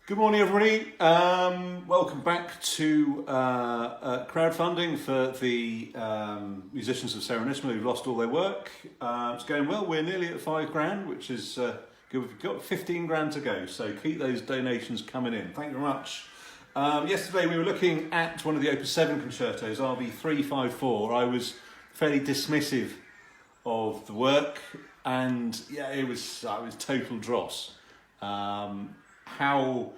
Good morning, everybody. Welcome back to crowdfunding for the musicians of Serenissima who've lost all their work. It's going well. We're nearly at £5,000, which is good. We've got 15 grand to go, so keep those donations coming in. Thank you very much. Yesterday we were looking at one of the Opus 7 concertos, RB 354. I was fairly dismissive of the work, and yeah, it was total dross. How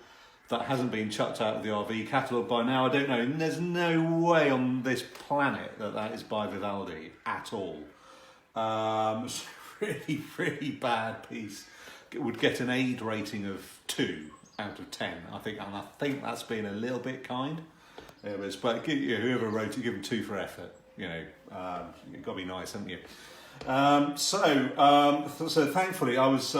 that hasn't been chucked out of the RV catalogue by now, I don't know. And there's no way on this planet that is by Vivaldi at all. It's a really, really bad piece. It would get an aid rating of 2 out of 10, I think, and I think that's been a little bit kind. But whoever wrote it, give them 2 for effort. You've got to be nice, haven't you? So thankfully I was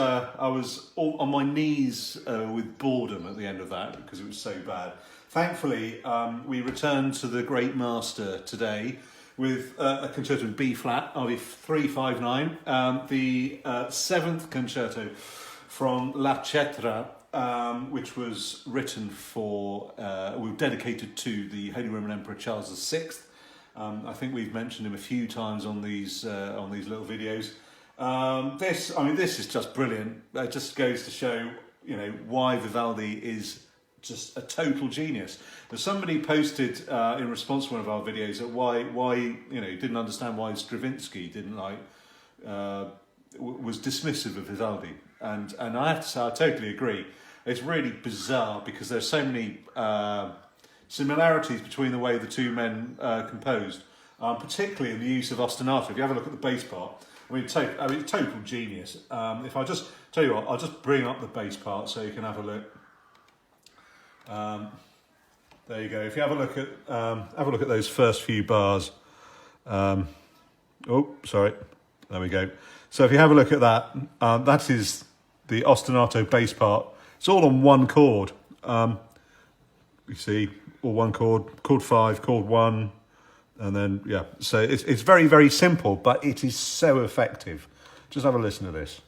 all on my knees with boredom at the end of that because it was so bad. Thankfully, we returned to the great master today with a concerto in B flat, RB 359, the 7th concerto from La Cetra, which was written dedicated to the Holy Roman Emperor Charles VI. I think we've mentioned him a few times on these little videos. This is just brilliant. It just goes to show, why Vivaldi is just a total genius. There's somebody posted in response to one of our videos that why didn't understand why Stravinsky was dismissive of Vivaldi, and I have to say I totally agree. It's really bizarre because there's so many similarities between the way the two men composed, particularly in the use of ostinato. If you have a look at the bass part, total genius. If I just tell you what, I'll just bring up the bass part so you can have a look. There you go. If you have a look at those first few bars. There we go. So if you have a look at that, that is the ostinato bass part. It's all on one chord. You see, all one chord 5, chord 1, and then, yeah. So it's very, very simple, but it is so effective. Just have a listen to this.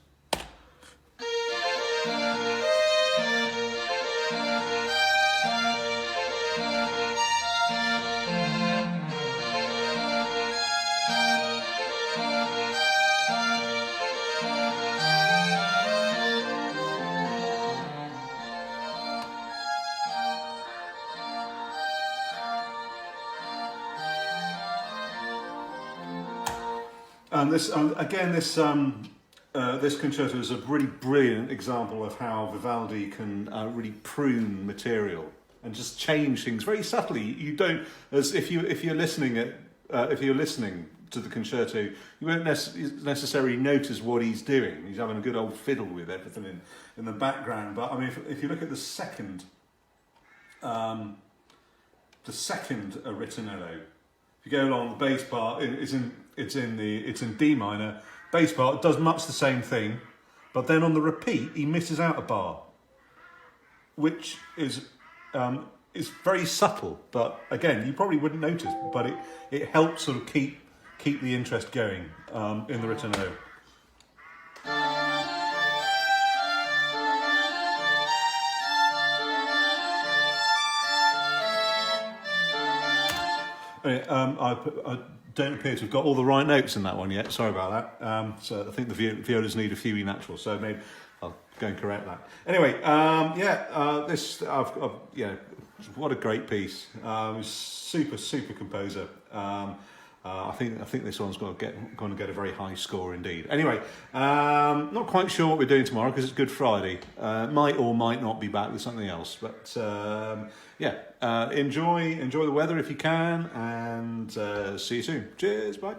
And this concerto is a really brilliant example of how Vivaldi can really prune material and just change things very subtly. You don't, as if you're listening to the concerto, you won't necessarily notice what he's doing. He's having a good old fiddle with everything in the background. But I mean, if you look at the second ritornello, if you go along, the bass part it's in D minor. Bass part does much the same thing, but then on the repeat he misses out a bar, which is very subtle. But again, you probably wouldn't notice, but it helps sort of keep the interest going in the ritornello. I don't appear to have got all the right notes in that one yet. Sorry about that. So I think the violas need a few naturals. So maybe I'll go and correct that. Anyway, what a great piece. Super composer. I think this one's going to get a very high score indeed. Anyway, not quite sure what we're doing tomorrow because it's Good Friday. Might or might not be back with something else. But enjoy the weather if you can, and see you soon. Cheers, bye.